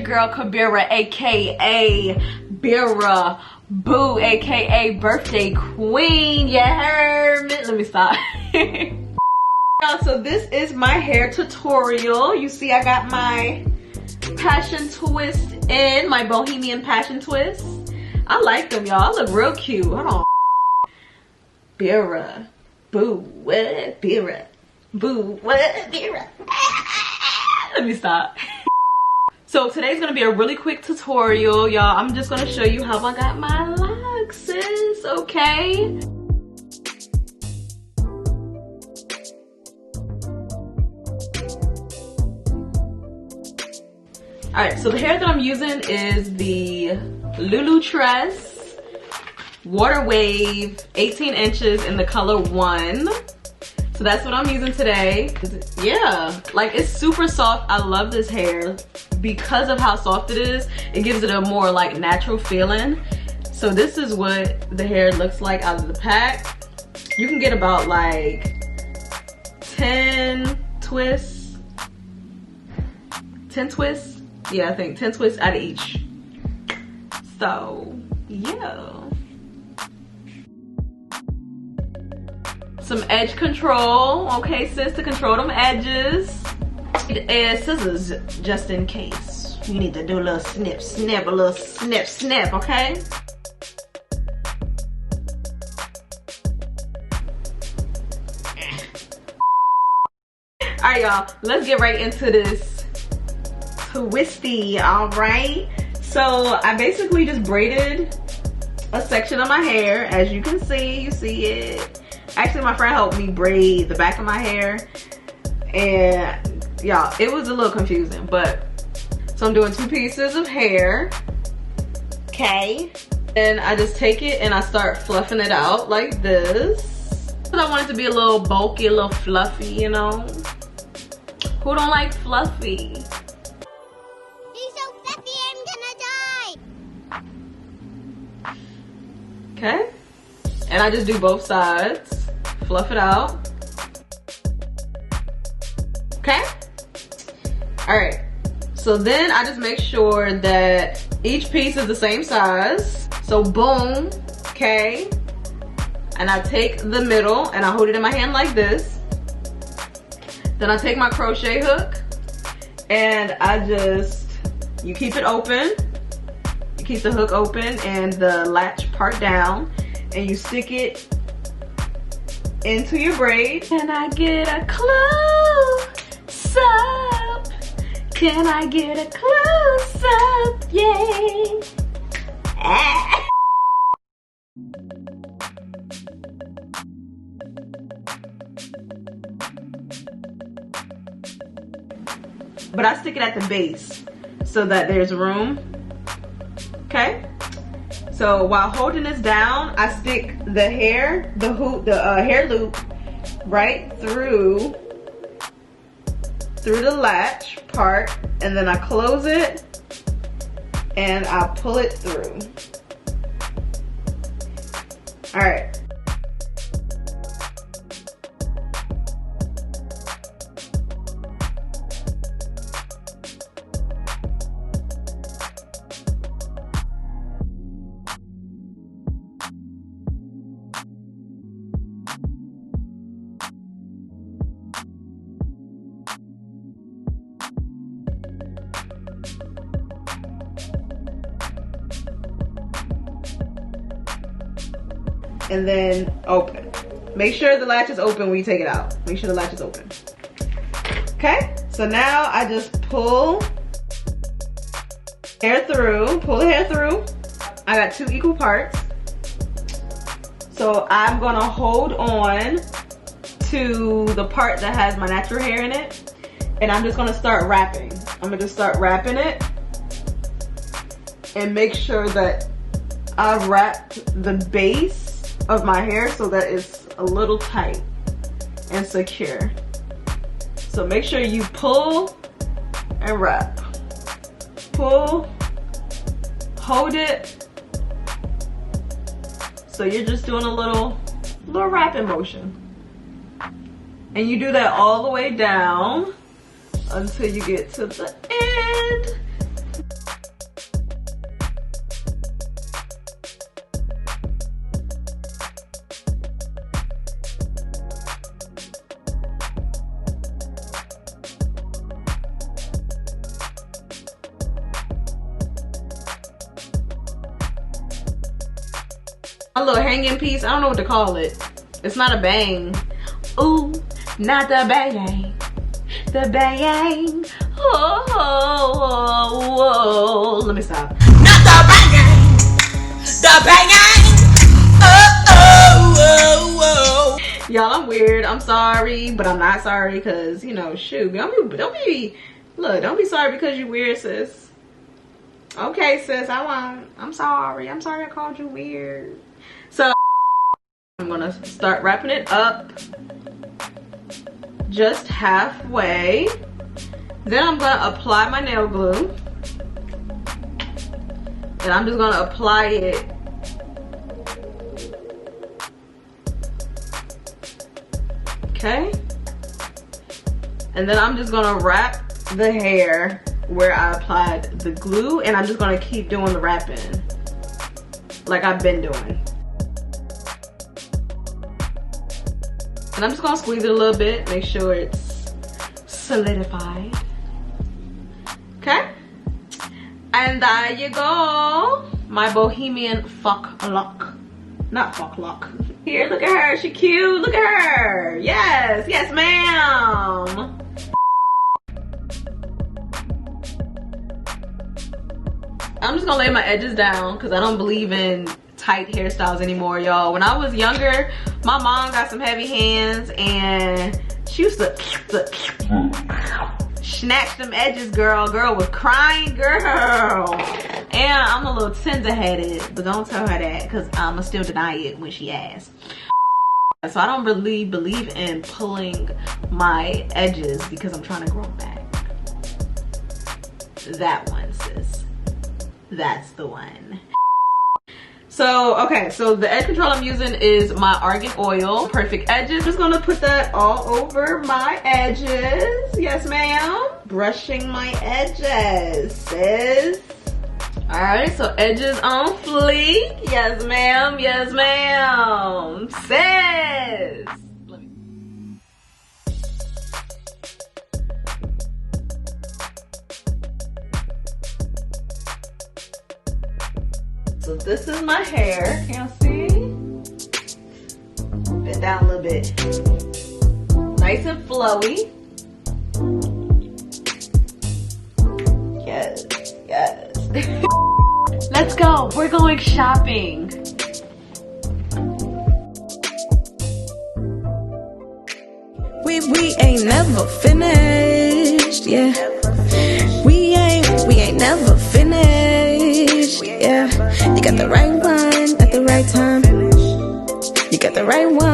girl Khabirah, aka Birra Boo, aka birthday queen. You heard me? Let me stop. So this is my hair tutorial. You see I got my passion twist in, my Bohemian passion twist. I like them, y'all. I look real cute. Hold on. Birra Boo, what? Birra Boo, what? Birra. Let me stop. So today's gonna be a really quick tutorial, y'all. I'm just gonna show you how I got my locks, okay? Alright, so the hair that I'm using is the Lulutress Water Wave 18 inches in the color 1. So that's what I'm using today. Yeah, like it's super soft. I love this hair because of how soft it is. It gives it a more like natural feeling. So this is what the hair looks like out of the pack. You can get about like 10 twists. 10 twists? Yeah, I think 10 twists out of each. So yeah. Some edge control, okay sis, to control them edges. And scissors just in case. You need to do a little snip, snip, a little snip, snip, okay? Alright y'all, let's get right into this twisty, alright? So I basically just braided a section of my hair. As you can see, you see it. Actually, my friend helped me braid the back of my hair. And y'all, it was a little confusing, but so I'm doing 2 pieces of hair. Okay. And I just take it and I start fluffing it out like this. I want it to be a little bulky, a little fluffy, you know. Who don't like fluffy? He's so fluffy, I'm gonna die. Okay. And I just do both sides. Fluff it out. Okay? Alright. So then I just make sure that each piece is the same size. So boom. Okay? And I take the middle and I hold it in my hand like this. Then I take my crochet hook and I just, you keep it open. You keep the hook open and the latch part down. And you stick it into your braid. Can I get a close up? Can I get a close up? Yay! Ah. But I stick it at the base so that there's room. Okay? So while holding this down, I stick the hair, the hair loop right through the latch part, and then I close it and I pull it through. All right. And then open. Make sure the latch is open when you take it out. Make sure the latch is open. Okay, so now I just pull the hair through. I got 2 equal parts. So I'm gonna hold on to the part that has my natural hair in it. And I'm just gonna start wrapping. I'm gonna just start wrapping it. And make sure that I wrap the base of my hair so that it's a little tight and secure. So make sure you pull and wrap. Pull, hold it. So you're just doing a little wrapping motion. And you do that all the way down until you get to the end. A little hanging piece. I don't know what to call it. It's not a bang. Ooh, not the bang. The bang. Oh, oh, oh, oh. Let me stop. Not the bang. The bang. Oh, oh, oh, oh. Y'all, I'm weird. I'm sorry, but I'm not sorry because, you know, shoot. Don't be sorry because you weird, sis. Okay, sis, I won't. I'm sorry. I'm sorry I called you weird. So I'm gonna start wrapping it up just halfway. Then I'm gonna apply my nail glue. And I'm just gonna apply it okay. And then I'm just gonna wrap the hair where I applied the glue, and I'm just gonna keep doing the wrapping like I've been doing. And I'm just gonna squeeze it a little bit, make sure it's solidified. Okay? And there you go. My Bohemian fuck lock. Not fuck lock. Here, look at her, she cute, look at her. Yes, yes ma'am. I'm just gonna lay my edges down because I don't believe in tight hairstyles anymore, y'all. When I was younger, my mom got some heavy hands and she used to snatch them edges, girl. Girl was crying, girl. And I'm a little tender-headed, but don't tell her that because I'ma still deny it when she asks. So I don't really believe in pulling my edges because I'm trying to grow them back. That one, sis. That's the one. So, okay, so the edge control I'm using is my Argan oil. Perfect edges. Just gonna put that all over my edges. Yes, ma'am. Brushing my edges, sis. All right, so edges on fleek. Yes, ma'am. Yes, ma'am. Sis. So this is my hair. Can y'all see? Bend down a little bit. Nice and flowy. Yes, yes. Let's go. We're going shopping. We ain't never finished, yeah. We ain't never finished, yeah. You got the right one at the right time. You got the right one.